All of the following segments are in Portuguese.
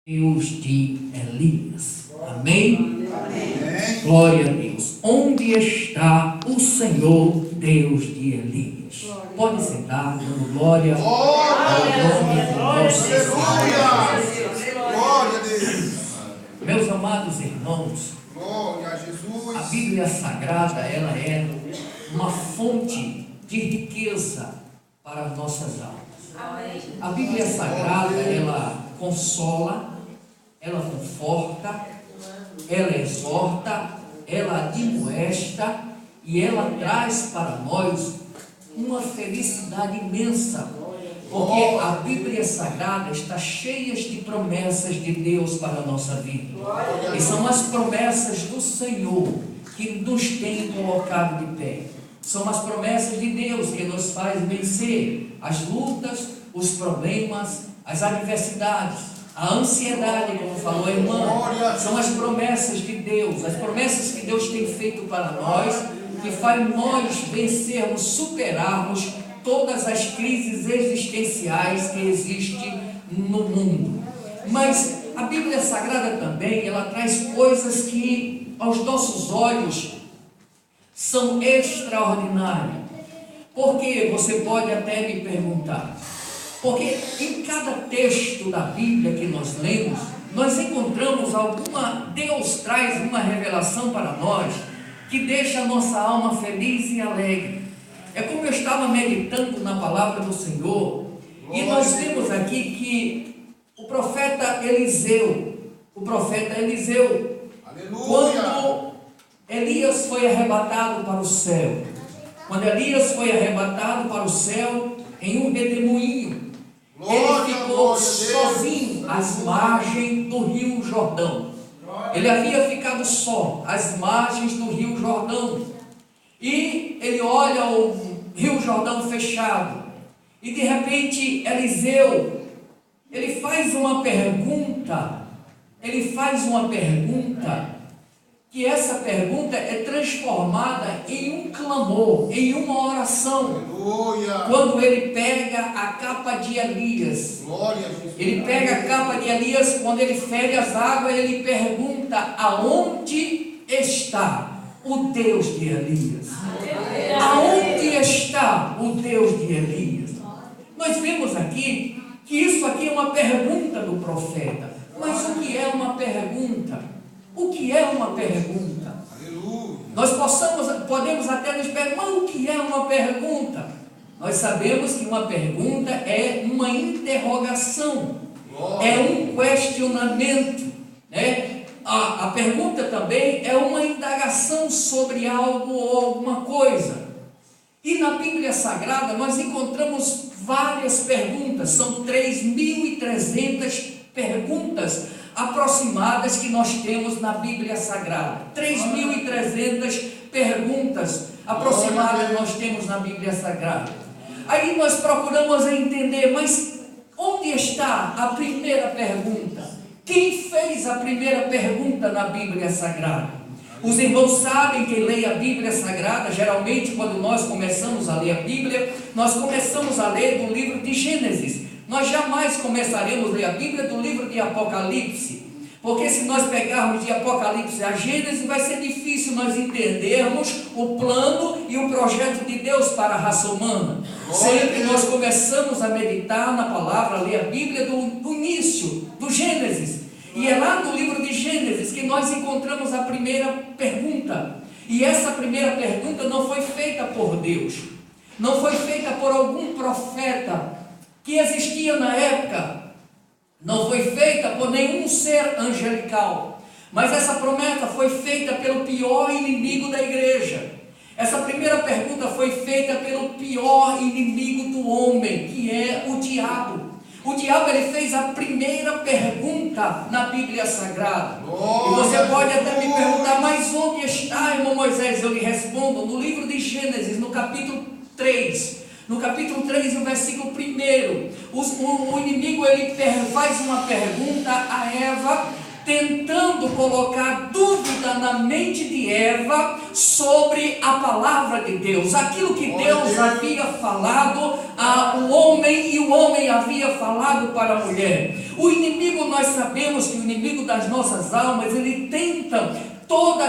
Deus de Elias. Amém? Amém? Glória a Deus. Onde está o Senhor Deus de Elias? Pode sentar, dando glória ao nome do nosso Senhor. Glória a Deus. Meus amados irmãos, glória a Jesus. A Bíblia Sagrada, ela é uma fonte de riqueza para as nossas almas. A Bíblia Sagrada, ela consola, ela conforta, ela exorta, ela admoesta e ela traz para nós uma felicidade imensa, porque a Bíblia Sagrada está cheia de promessas de Deus para a nossa vida, e são as promessas do Senhor que nos tem colocado de pé. São as promessas de Deus que nos faz vencer as lutas, os problemas, as adversidades, a ansiedade, como falou a irmã. São as promessas de Deus, as promessas que Deus tem feito para nós, que faz nós vencermos, superarmos todas as crises existenciais que existem no mundo. Mas a Bíblia Sagrada também, ela traz coisas que aos nossos olhos são extraordinárias. Porque você pode até me perguntar, porque em cada texto da Bíblia que nós lemos, nós encontramos Deus traz uma revelação para nós que deixa a nossa alma feliz e alegre. É como eu estava meditando na palavra do Senhor, e nós vemos aqui que o profeta Eliseu, Aleluia. Quando Elias foi arrebatado para o céu, em um redemoinho, ele ficou sozinho às margens do rio Jordão. Ele havia ficado só às margens do rio Jordão, e ele olha o rio Jordão fechado, e de repente Eliseu, ele faz uma pergunta, que essa pergunta é transformada em um clamor, em uma oração. Aleluia. Quando ele pega a capa de Elias, Glória a Jesus. ele pega a capa de Elias, quando ele fere as águas, ele pergunta: aonde está o Deus de Elias? Aonde está o Deus de Elias? Nós vemos aqui que isso aqui é uma pergunta do profeta. Mas o que é uma pergunta? O que é uma pergunta? Aleluia. Nós podemos até nos perguntar, mas o que é uma pergunta? Nós sabemos que uma pergunta é uma interrogação, é um questionamento, né? A pergunta também é uma indagação sobre algo ou alguma coisa. E na Bíblia Sagrada nós encontramos várias perguntas, são 3.300 perguntas aproximadas que nós temos na Bíblia Sagrada. 3.300 perguntas aproximadas nós temos na Bíblia Sagrada. Aí nós procuramos entender, mas onde está a primeira pergunta? Quem fez a primeira pergunta na Bíblia Sagrada? Os irmãos sabem que leem a Bíblia Sagrada, geralmente quando nós começamos a ler a Bíblia, nós começamos a ler do livro de Gênesis. Nós jamais começaremos a ler a Bíblia do livro de Apocalipse, porque se nós pegarmos de Apocalipse a Gênesis, vai ser difícil nós entendermos o plano e o projeto de Deus para a raça humana. Sempre nós começamos a meditar na palavra, a ler a Bíblia do início, do Gênesis. E é lá no livro de Gênesis que nós encontramos a primeira pergunta. E essa primeira pergunta não foi feita por Deus, não foi feita por algum profeta que existia na época, não foi feita por nenhum ser angelical, mas essa promessa foi feita pelo pior inimigo da igreja. Essa primeira pergunta foi feita pelo pior inimigo do homem, que é o diabo. O diabo, ele fez a primeira pergunta na Bíblia Sagrada. E você pode até me perguntar, mas onde está, irmão Moisés? Eu lhe respondo, no livro de Gênesis, no capítulo 3. No capítulo 3, no versículo 1, o inimigo, ele faz uma pergunta a Eva, tentando colocar dúvida na mente de Eva sobre a palavra de Deus, aquilo que Deus havia falado ao homem e o homem havia falado para a mulher. O inimigo, nós sabemos que o inimigo das nossas almas, ele tenta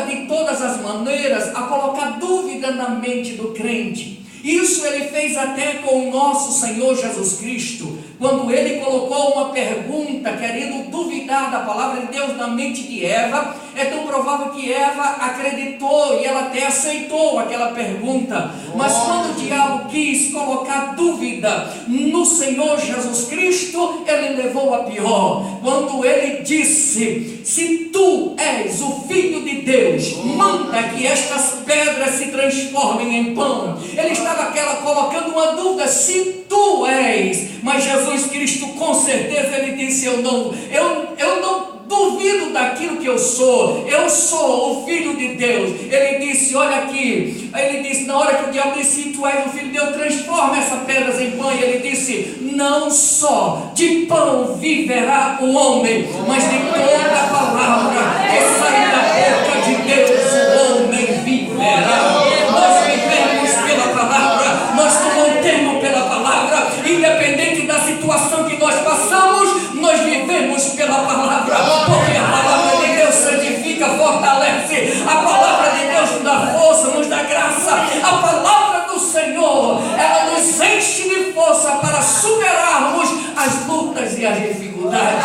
de todas as maneiras a colocar dúvida na mente do crente. Isso ele fez até com o nosso Senhor Jesus Cristo, quando ele colocou uma pergunta, querendo duvidar da palavra de Deus na mente de Eva. É tão provável que Eva acreditou e ela até aceitou aquela pergunta. Mas quando o diabo quis colocar dúvida no Senhor Jesus Cristo, ele levou a pior. Quando ele disse: se tu és o Filho de Deus, manda que estas pedras se transformem em pão. Ele estava colocando uma dúvida: se tu és. Mas Jesus Cristo, com certeza, ele disse: eu não duvido daquilo que eu sou o Filho de Deus. Ele disse: olha aqui, ele disse, na hora que o diabo disse: tu és o Filho de Deus, transforma essas pedras em pão. E ele disse: não só de pão viverá o homem, mas de toda a palavra que sai da boca de Deus o homem viverá. Nós vivemos pela palavra, nós nos mantemos pela palavra, independente da situação que nós passamos, nós vivemos pela palavra, porque a palavra de Deus santifica, fortalece, a palavra de Deus nos dá força, nos dá graça, a palavra do Senhor, ela nos enche de força para superarmos as lutas e as dificuldades.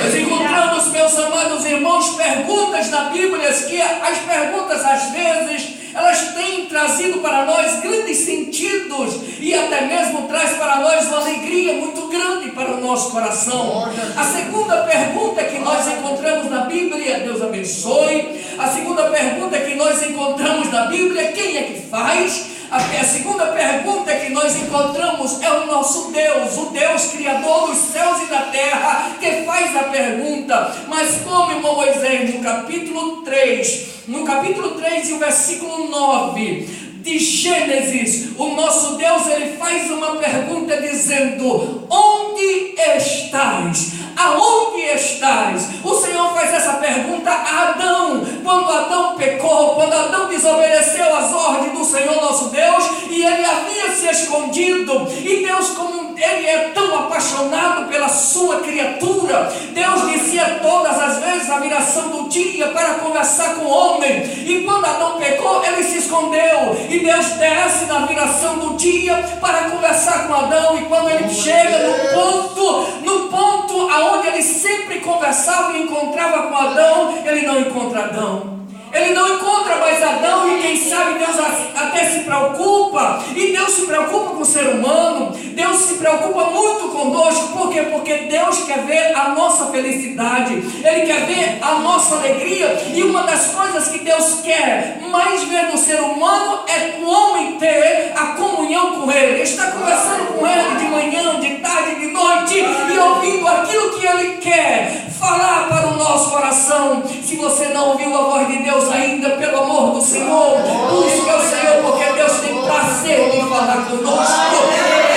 Nós encontramos, meus amados irmãos, perguntas na Bíblia, que as perguntas às vezes elas têm trazido para nós grandes sentidos e até mesmo traz para nós uma alegria muito grande para o nosso coração. A segunda pergunta que nós encontramos na Bíblia, Deus abençoe. A segunda pergunta que nós encontramos na Bíblia, quem é que faz? A segunda pergunta que nós encontramos é o nosso Deus, o Deus Criador dos céus e da terra, que faz a pergunta. Mas como, irmão Moisés, no capítulo 3 e o versículo 9 de Gênesis, o nosso Deus, ele faz uma pergunta dizendo: onde estás? Aonde estás? O Senhor faz essa pergunta a Adão, quando Adão pecou, quando Adão desobedeceu às ordens do Senhor nosso Deus, e ele havia se escondido, e Deus, como ele é tão apaixonado pela sua criatura, Deus dizia todas as vezes a viração do dia para conversar com o homem, e quando Adão pecou, ele se escondeu, e Deus desce na viração do dia para conversar com Adão, e quando ele chega no ponto aonde ele sempre conversava e encontrava com Adão, ele não encontra Adão. Ele não encontra mais Adão, e quem sabe Deus até se preocupa, e Deus se preocupa com o ser humano, Deus se preocupa muito conosco. Por quê? Porque Deus quer ver a nossa felicidade, Ele quer ver a nossa alegria, e uma das coisas que Deus quer mais ver no ser humano é o homem ter a comunhão com Ele, estar conversando com Ele de manhã, de tarde, de noite, e ouvindo aquilo que Ele quer falar para o nosso coração. Se você não ouviu a voz de Deus ainda, pelo amor do Senhor, busque ao Senhor, porque Deus tem prazer em falar conosco.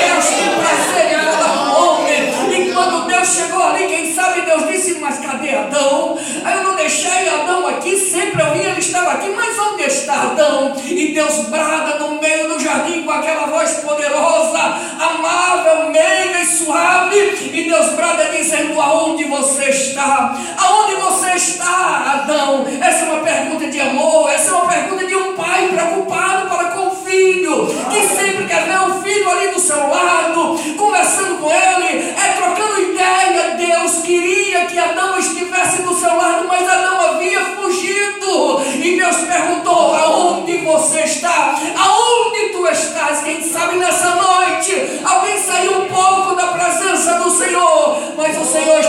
Deus tem prazer em falar com o homem. E quando Deus chegou ali, quem sabe Deus disse: mas cadê Adão? Aí eu não deixei Adão aqui, sempre eu vi, ele estava aqui, mas onde está Adão? E Deus brada no meio do jardim com aquela voz poderosa, amável, meiga e suave, e Deus brada dizendo: aonde você está? Aonde você está, Adão? Essa é uma pergunta de amor, essa é uma pergunta de um pai preocupado para com o filho, que sempre quer ver o filho ali do seu lado, conversando com ele, trocando ideia. Deus queria que Adão estivesse do seu lado, mas Adão havia fugido, e Deus perguntou: aonde você está? Aonde tu estás? Quem sabe nessa noite alguém saiu um pouco da presença do Senhor, mas o Senhor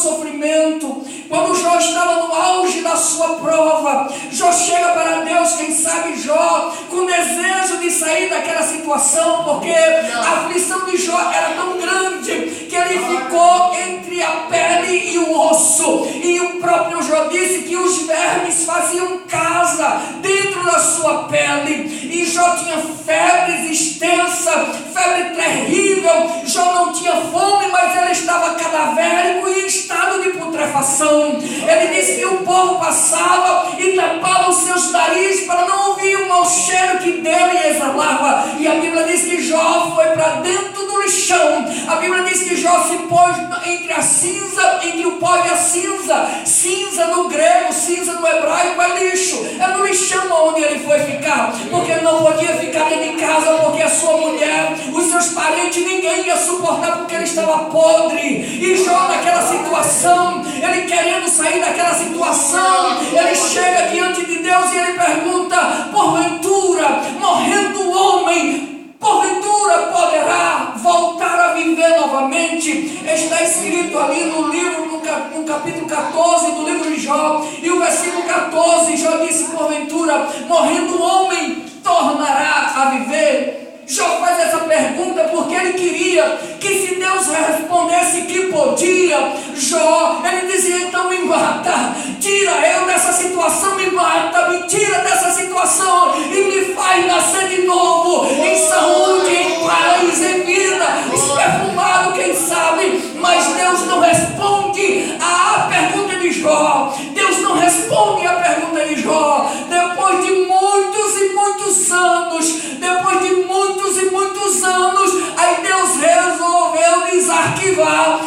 sofrimento, quando Jó estava no auge da sua prova, Jó chega para Deus, quem sabe Jó, com desejo de sair daquela situação, porque a aflição de Jó era tão grande, que ele ficou entre a pele e o osso, e o próprio Jó disse que os vermes faziam casa dentro da sua pele, e Jó tinha febres extensa, febre terrível. Jó não tinha fome, mas ele estava cadavérico e em estado de putrefação. Ele disse que o povo passava e tapava os seus narizes para não ouvir o mau cheiro que dele exalava, e a Bíblia diz que Jó foi para dentro do lixão. A Bíblia diz que Jó se pôs entre a cinza, entre o pó e a cinza. Cinza no grego, cinza no hebraico é lixo, é no lixão onde ele foi ficar, porque ele não podia ficar dentro de casa, porque a sua mulher, os seus parentes, ninguém ia suportar, porque ele estava podre. E Jó naquela situação, ele querendo sair daquela situação, ele chega diante de Deus e ele pergunta: porventura, morrendo o homem, porventura poderá voltar a viver novamente? Está escrito ali no livro, no capítulo 14 do livro de Jó, e o versículo 14, Jó disse: porventura, morrendo o homem, tornará a viver? Jó faz essa pergunta porque ele queria que, se Deus respondesse que podia, Jó, ele dizia: então me mata, tira eu dessa situação, me mata, me tira dessa situação e me faz nascer de novo, em saúde, em paz, em vida, perfumado, quem sabe. Mas Deus não responde à pergunta de Jó. Deus não responde à pergunta de Jó. Depois de muitos e muitos anos, aí Deus resolveu desarquivar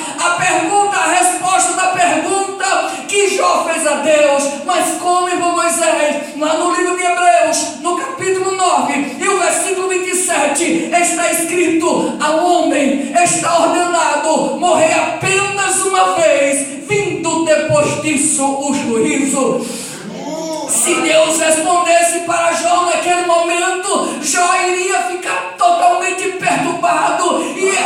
a resposta da pergunta que Jó fez a Deus. Mas como, irmão Moisés? Lá no livro de Hebreus, no capítulo 9 e o versículo 27, está escrito: ao homem está ordenado morrer apenas uma vez, vindo depois disso o juízo. Se Deus respondesse para Jó naquele momento, Jó iria ficar totalmente perturbado e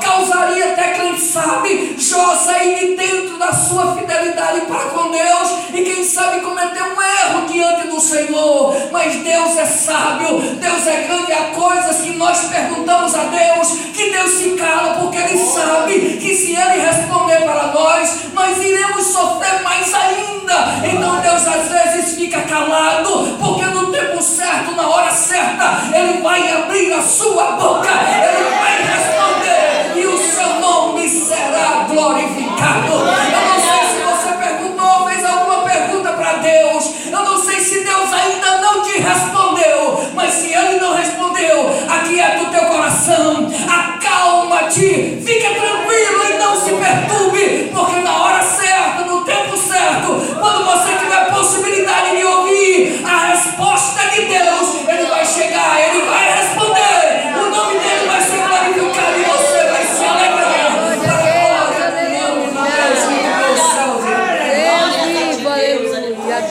causaria até, quem sabe, Jó sair de dentro da sua fidelidade para com Deus e, quem sabe, cometer um erro diante do Senhor. Mas Deus é sábio, Deus é grande. Há coisas que nós perguntamos a Deus que Deus se cala, porque Ele sabe que, se Ele responder para nós iremos sofrer mais ainda. Então Deus às vezes fica calado, porque no tempo certo, na hora certa, Ele vai abrir a sua boca, Ele vai responder e o seu nome será glorificado. Eu não sei se você perguntou, fez alguma pergunta para Deus. Eu não sei se Deus ainda não te respondeu, mas se Ele não respondeu, aquieta o teu coração, acalma-te, fica tranquilo e não se perturbe, porque na hora certa, no tempo certo, quando você tiver possibilidade de ouvir a resposta de Deus, Ele vai chegar, Ele vai responder, o nome dEle vai ser glorificado e você vai se alegrar.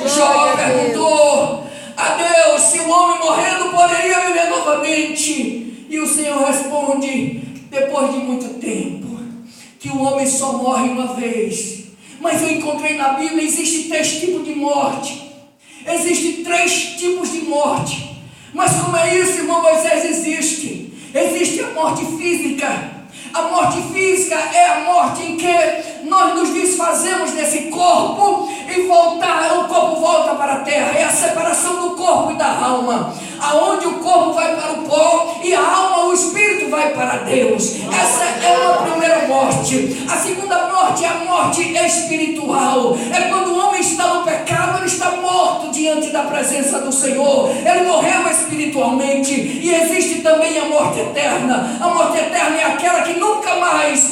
Jó perguntou a Deus se o homem morrendo poderia viver novamente, e o Senhor responde: depois de muito tempo, que o homem só morre uma vez. Mas eu encontrei na Bíblia, existe 3 tipos de morte. Existem 3 tipos de morte. Mas como é isso, irmão Moisés? Existe a morte física. A morte física é a morte em que nós nos desfazemos desse corpo e o corpo volta para a terra. É a separação do corpo e da alma, aonde o corpo vai para o pó e a alma, o espírito, vai para Deus. Essa é uma primeira morte. A segunda morte é a morte espiritual. É quando o homem está no pecado, ele está morto diante da presença do Senhor, ele morreu espiritualmente. E existe também a morte eterna. A morte eterna é aquela que nunca mais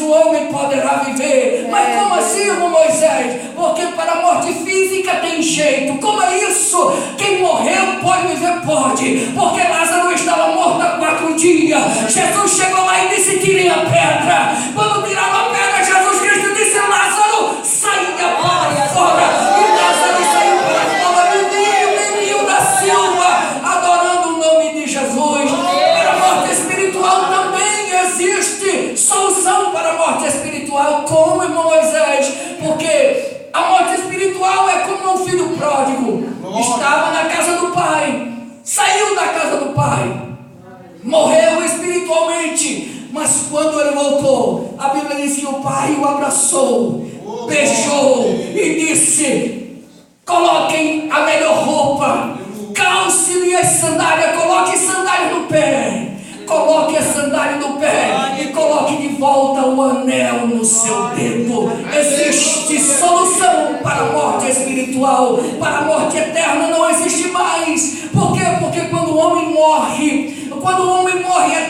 o homem poderá viver. Mas como assim, irmão Moisés? Porque para a morte física tem jeito. Como é isso? Quem morreu pode viver? Pode. Porque Lázaro estava morto há 4 dias. Jesus chegou lá e disse: tirem a pedra. Quando tiraram a pedra, Jesus Cristo disse: Lázaro, saia para fora. E Lázaro saiu para fora, menino da Silva, adorando o nome de Jesus. Para a morte espiritual também existe solução para a morte espiritual. coloquem a melhor roupa, calce-lhe as sandálias, coloque sandálias no pé, coloque a sandália no pé e coloque de volta o anel no seu dedo. Existe solução para a morte espiritual, para a morte eterna não existe mais. Por quê? Porque quando o homem morre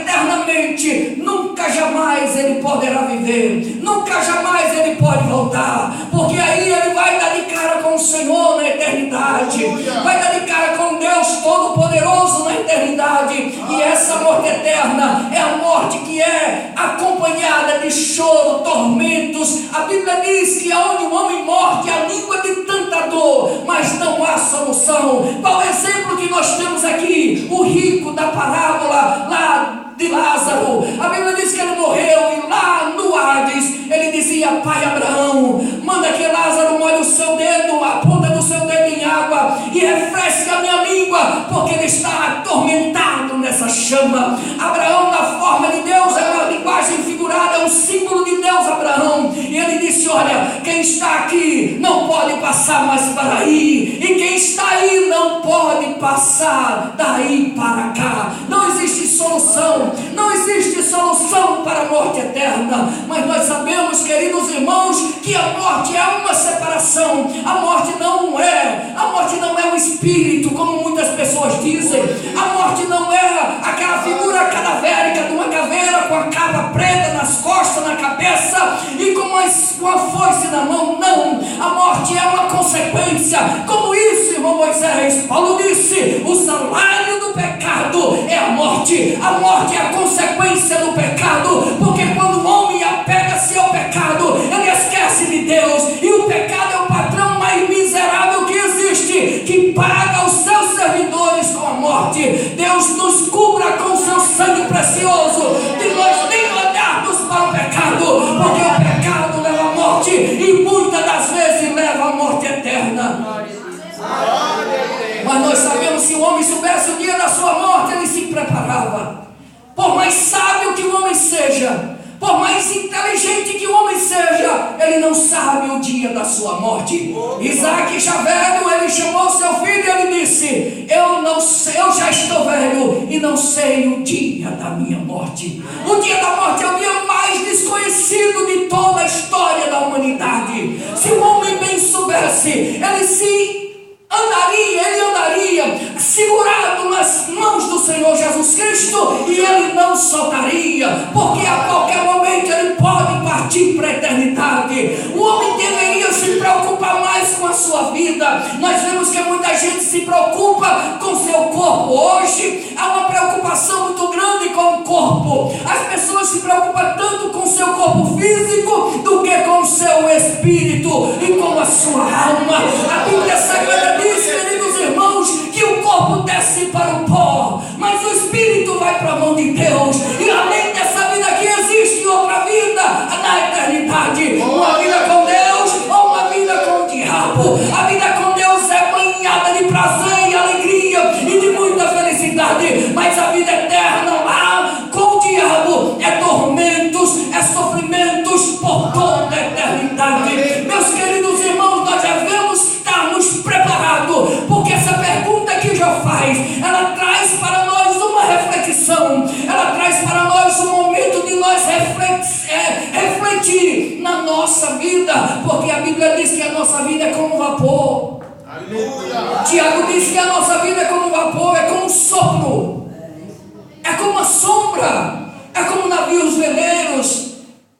eternamente, nunca jamais ele poderá viver, nunca jamais ele pode voltar, porque aí ele vai dar de cara com o Senhor na eternidade, vai dar de cara com Deus Todo-Poderoso na eternidade. E essa morte eterna é a morte que é acompanhada de choro, tormentos. A Bíblia diz que onde o homem morre, a língua de tanta dor, mas não há solução. Qual é o exemplo que nós temos aqui? O rico da parábola lá de Lázaro. A Bíblia diz que ele morreu e lá no Hades ele dizia: Pai Abraão, manda que Lázaro molhe o seu dedo, a ponta do seu dedo em água e refresque a minha língua, porque ele está atormentado nessa chama. Abraão, na forma de Deus, é uma linguagem figurada, é um símbolo de Deus, Abraão. E ele disse: olha, quem está aqui não pode passar mais para aí, e quem está aí não pode passar daí para cá. Não existe solução, não existe solução para a morte eterna. Mas nós sabemos, queridos irmãos, que a morte é uma separação. A morte não é um espírito, como muitas pessoas dizem. A morte não é aquela figura cadavérica de uma caveira com a capa preta nas costas, na cabeça e com uma foice na mão. Não, a morte é uma consequência. Como isso, irmão Moisés? Paulo disse: o salário do pecado é a morte. A morte é a consequência do pecado, porque quando o homem apega-se ao pecado, ele esquece de Deus, e o pecado é o patrão mais miserável que existe, que paga os seus servidores com a morte. Deus nos cubra com seu sangue precioso, de nós nem olharmos para o pecado, porque o pecado leva à morte e muitas das vezes leva à morte eterna. Mas nós sabemos, se o homem soubesse o dia da sua morte, ele se preparava. Por mais sábio que o homem seja, por mais inteligente que o homem seja, ele não sabe o dia da sua morte. Isaac, já velho, ele chamou seu filho e ele disse: eu já estou velho e não sei o dia da minha morte. O dia da morte é o dia mais desconhecido de toda a história da humanidade. Se o homem bem soubesse, ele andaria segurado nas mãos do Senhor Jesus Cristo, e ele não soltaria, porque a qualquer momento ele pode partir para a eternidade. O homem deveria se preocupar mais com a sua vida. Nós vemos que muita gente se preocupa com seu corpo. Hoje há uma preocupação muito grande com o corpo. As pessoas se preocupam tanto com o seu corpo físico do que com o seu espírito e com a sua alma. A Bíblia Sagrada diz, queridos irmãos, que o corpo desce para o pó, mas o espírito vai para a mão de Deus. E além dessa vida aqui, existe outra vida na eternidade. Uma vida com Deus ou uma vida com o diabo. A vida com Deus é banhada de prazer e alegria e de muita felicidade, mas a vida eterna lá com o diabo é tormentos, é sofrimentos por toda a eternidade. Meus queridos irmãos, nós devemos estarmos preparados, porque essa pergunta que já faz, ela traz para nós uma reflexão, ela traz para nós um momento de nós refletir na nossa vida, porque a Bíblia diz que a nossa vida é como vapor. Aleluia. Tiago diz que a nossa vida é como vapor, é como um sopro, é como uma sombra, é como navios veleiros,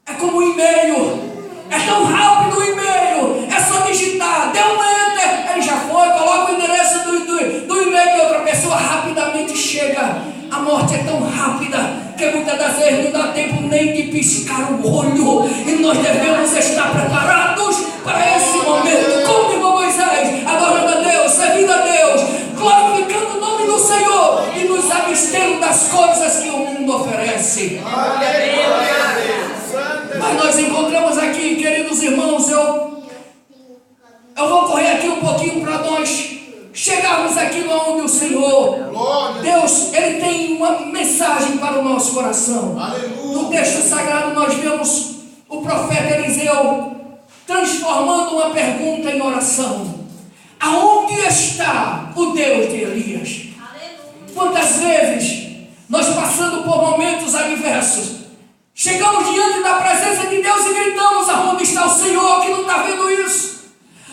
é como um e-mail. É tão rápido o e-mail, é só digitar, deu um enter, ele já foi, coloca o endereço do e-mail de outra pessoa, rapidamente chega. A morte é tão rápida que muitas das vezes não dá tempo nem de piscar o olho, e nós devemos estar preparados para esse momento, como irmão Moisés, adorando a Deus, servindo a Deus, glorificando o nome do Senhor e nos abstendo das coisas que o mundo oferece. Mas nós encontramos aqui, queridos irmãos, eu vou correr aqui um pouquinho para nós chegarmos aqui onde o Senhor, Deus, Ele tem uma mensagem para o nosso coração. No texto sagrado nós vemos o profeta Eliseu transformando uma pergunta em oração. Aonde está o Deus de Elias? Quantas vezes nós, passando por momentos adversos, chegamos diante da presença de Deus e gritamos: aonde está o Senhor que não está vendo isso?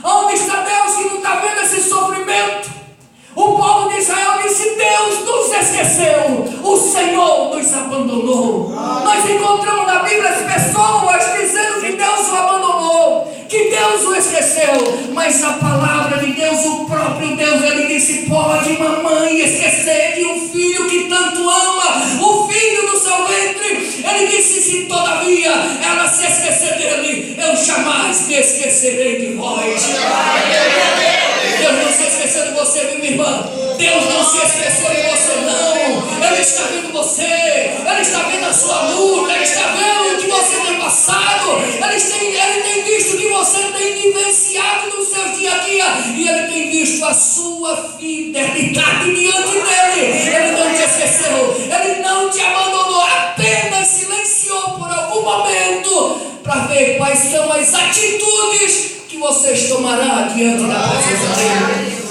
Aonde está Deus que não está vendo esse sofrimento? O povo de Israel disse: Deus nos esqueceu, o Senhor nos abandonou. Nós encontramos na Bíblia as pessoas dizendo que Deus o abandonou, que Deus o esqueceu. Mas a palavra de Deus, o próprio Deus, ele disse: pode mamãe esquecer de um filho que tanto ama, o filho do seu ventre? Ele disse: se todavia ela se esquecer dele, eu jamais me esquecerei de vós. Deus não se esqueceu de você, minha irmã. Deus não se esqueceu de você, não. Ele está vendo você, Ele está vendo a sua luta, Ele está vendo o que você tem passado, Ele tem visto o que você tem vivenciado no seu dia a dia, e Ele tem visto a sua fidelidade diante dEle. Ele não te esqueceu, Ele não te abandonou, apenas silenciou por algum momento para ver quais são as atitudes que vocês tomarão diante da presença dEle.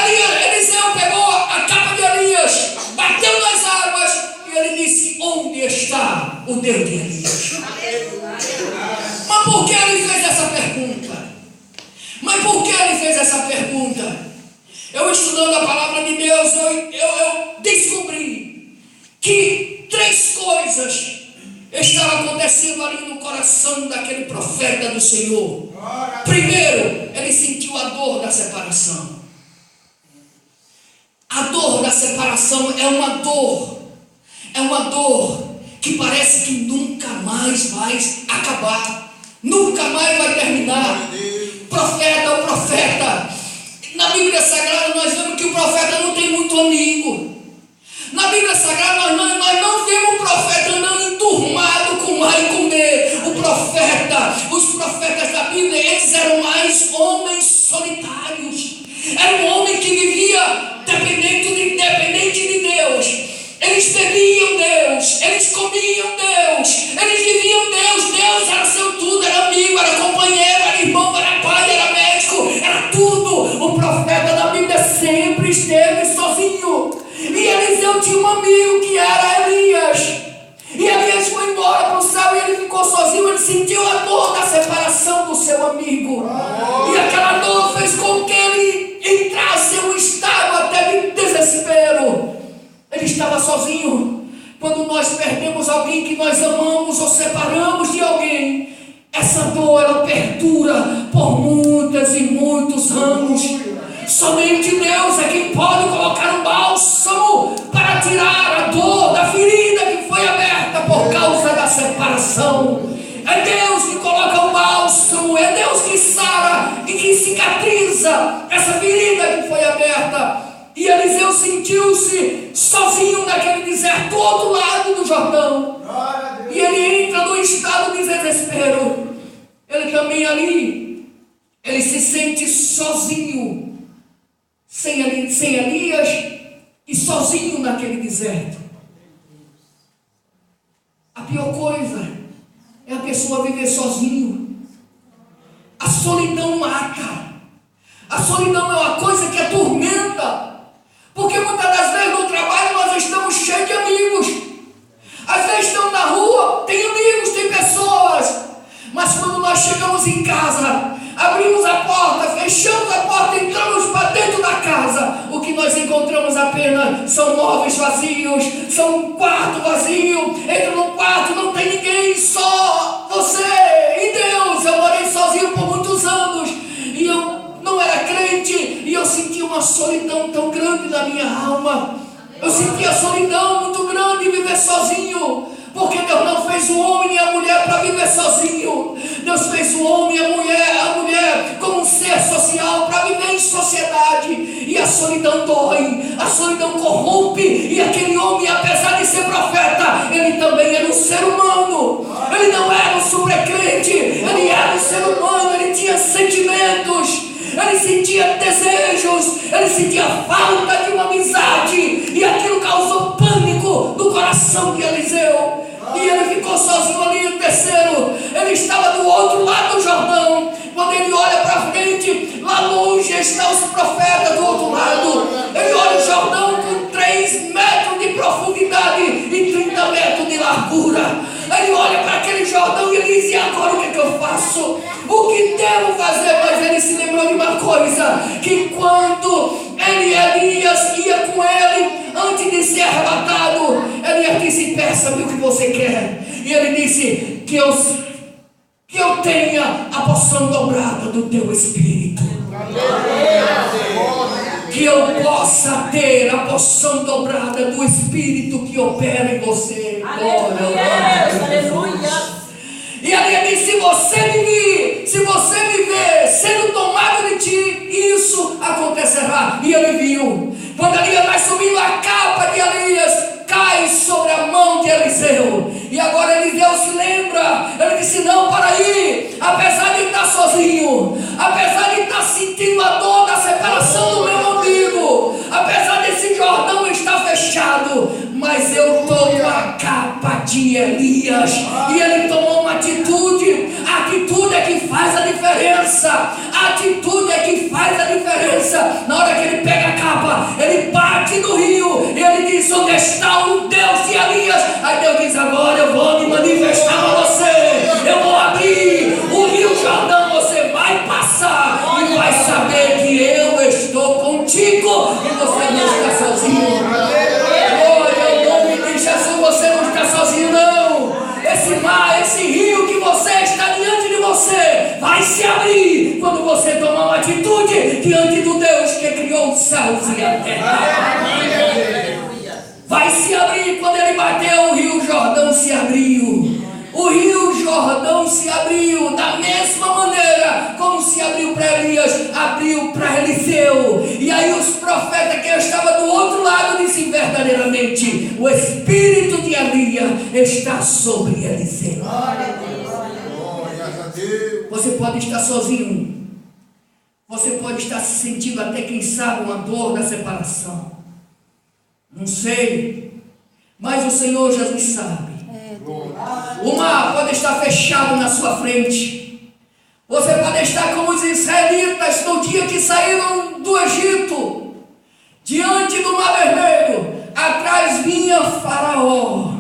Eliseu pegou a capa de Elias, bateu nas águas e ele disse: onde está o Deus de Elias? Mas por que ele fez essa pergunta? Eu, estudando a palavra de Deus, eu descobri que 3 coisas estavam acontecendo ali no coração daquele profeta do Senhor. Primeiro, ele sentiu a dor da separação. A dor da separação é uma dor que parece que nunca mais vai acabar, nunca mais vai terminar. O profeta, na Bíblia Sagrada nós vemos que o profeta não tem muito amigo. Na Bíblia Sagrada nós não vemos o profeta andando enturmado com A e com B. Os profetas da Bíblia, eles eram mais homens solitários. Era um homem que vivia dependente de Deus. Eles bebiam Deus, eles comiam Deus, eles viviam Deus. Deus era seu tudo, era amigo, era companheiro, era irmão, era pai, era médico, era tudo. O profeta da Bíblia sempre esteve sozinho. E Eliseu tinha um amigo que era Elias. E Elias foi embora para o céu e ele ficou sozinho. Ele sentiu a dor da separação do seu amigo. E aquela dor fez com que ele entrasse em um estado até de desespero. Ele estava sozinho. Quando nós perdemos alguém que nós amamos ou separamos de alguém, essa dor ela perdura por muitos e muitos anos. Somente Deus é quem pode colocar um bálsamo para tirar a dor da ferida que foi aberta por causa da separação. É Deus que coloca o bálsamo, é Deus que sara e que cicatriza essa ferida que foi aberta. E Eliseu sentiu-se sozinho naquele deserto, do outro lado do Jordão. E ele entra num estado de desespero. Ele também ali, ele se sente sozinho, sem Elias e sozinho naquele deserto. A pior coisa é a pessoa viver sozinho. A solidão mata. A solidão é uma coisa que atormenta. Porque muitas das vezes no trabalho nós estamos cheios de amigos. Às vezes estamos na rua, tem amigos, tem pessoas. Mas quando nós chegamos em casa, abrimos a porta, fechamos a porta, entramos para dentro da casa, o que nós encontramos apenas são móveis vazios, são um quarto vazio. Entra no quarto, não tem ninguém, só você e Deus. Eu morei sozinho por muitos anos e eu não era crente, e eu sentia uma solidão tão grande na minha alma. Eu sentia solidão muito grande viver sozinho, porque Deus não fez o homem e a mulher para viver sozinho. Deus fez o homem e a mulher como um ser social para viver em sociedade. E a solidão dói, a solidão corrompe. E aquele homem, apesar de ser profeta, ele também era um ser humano. Ele não era um supercrente, ele era um ser humano, ele tinha sentimentos. Ele sentia desejos, ele sentia falta de uma amizade, e aquilo causou pânico no coração de Eliseu. E ele ficou sozinho ali. O terceiro, ele estava do outro lado do Jordão. Quando ele olha para frente, lá longe estão os profetas do outro lado. Ele olha o Jordão com 3 metros de profundidade e 30 metros de largura. Ele olha para aquele Jordão e ele diz: e agora o que eu faço? O que devo fazer? Mas ele se lembrou de uma coisa, que quando Elias ia com ele, antes de ser arrebatado, Elias disse: peça-me o que você quer. E ele disse: que eu tenha a porção dobrada do teu Espírito. Que eu possa ter a porção dobrada do Espírito que opera em você. Aleluia. E ele disse: se você me ver sendo tomado de ti, isso acontecerá. E ele viu. Quando Elias vai subindo, a capa de Elias cai sobre a mão de Eliseu. E agora Eliseu se lembra. Ele disse: não, para aí. Apesar de estar sozinho, apesar de estar sentindo a dor da separação do meu amigo, apesar desse Jordão estar fechado, mas eu estou com a capa de Elias. E ele tomou uma atitude. A atitude é que faz a diferença. A atitude é que faz a diferença. Na hora que ele pega a capa, ele bate no rio e ele diz: onde está o Deus de Elias? Aí Deus diz: agora eu vou me manifestar para você. Eu vou abrir o rio Jordão. Você vai passar e vai saber que eu estou contigo e você não está sozinho. Glória ao nome de Jesus. Você não está sozinho, não. Esse mar, esse rio que você está diante de você, vai se abrir quando você tomar uma atitude diante do Deus que criou os céus e a terra. Vai se abrir. Quando ele bateu, o rio Jordão se abriu. O rio Jordão se abriu da mesma maneira como se abriu para Elias, abriu para Eliseu. E aí os profetas que estavam do outro lado disseram: verdadeiramente o Espírito de Elias está sobre Eliseu. Você pode estar sozinho, você pode estar se sentindo até, quem sabe, uma dor da separação. Não sei, mas o Senhor Jesus sabe. O mar pode estar fechado na sua frente. Você pode estar como os israelitas no dia que saíram do Egito, diante do Mar Vermelho. Atrás vinha Faraó.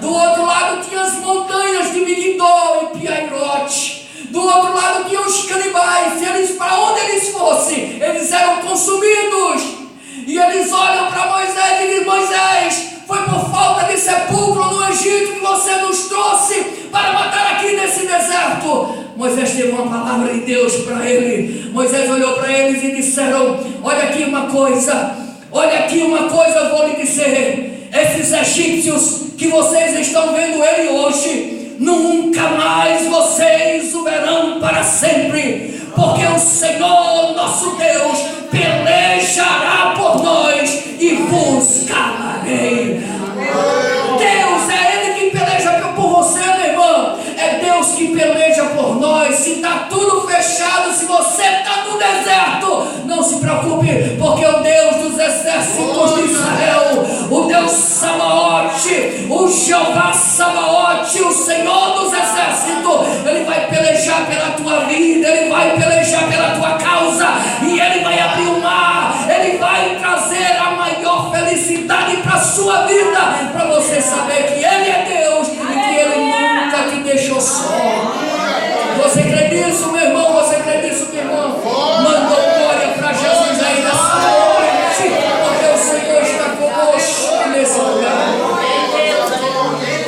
Do outro lado tinha as montanhas de Migdol e Piairote. Do outro lado tinha os canibais. E eles, para onde eles fossem, eles eram consumidos. E eles olham para Moisés e dizem: Moisés, foi por falta de sepulcro no Egito que você nos trouxe para matar aqui nesse deserto. Moisés teve uma palavra de Deus para ele. Moisés olhou para eles e disseram: olha aqui uma coisa, eu vou lhe dizer. Esses egípcios que vocês estão vendo ele hoje, nunca mais vocês o verão para sempre. Porque o Senhor nosso Deus pelejará por nós e vos calarei. Deus é Ele que peleja por você, meu irmão. É Deus que peleja por nós. Se está tudo fechado, se você está no deserto, não se preocupe, porque o Deus dos exércitos de Israel, o Deus Sabaote, o Jeová Sabaote, o Senhor dos exércitos, Ele vai pelejar pela tua vida, Ele vai pelejar pela tua causa, e Ele vai abrir o mar, Ele vai trazer a maior felicidade para a sua vida, para você saber que Ele é Deus e que Ele nunca te deixou só. Você crê nisso, meu irmão? Você crê nisso, meu irmão? Manda glória para Jesus aí nessa noite, porque o Senhor está conosco nesse lugar.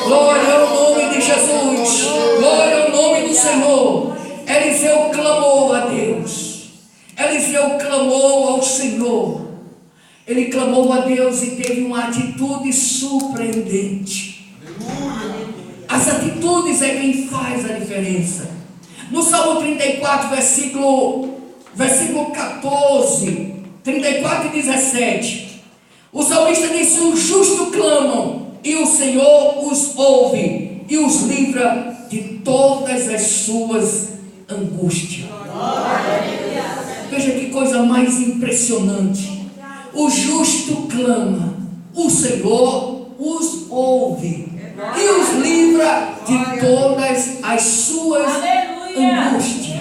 Glória ao nome de Jesus. Glória ao nome do Senhor. Eliseu clamou a Deus. Eliseu clamou ao Senhor. Ele clamou a Deus e teve uma atitude surpreendente. As atitudes é quem faz a diferença. No Salmo 34, versículo 14, 34 e 17, o salmista disse: os justos clamam e o Senhor os ouve e os livra de todas as suas angústias. Veja que coisa mais impressionante. O justo clama, o Senhor os ouve e os livra de todas as suas angústias.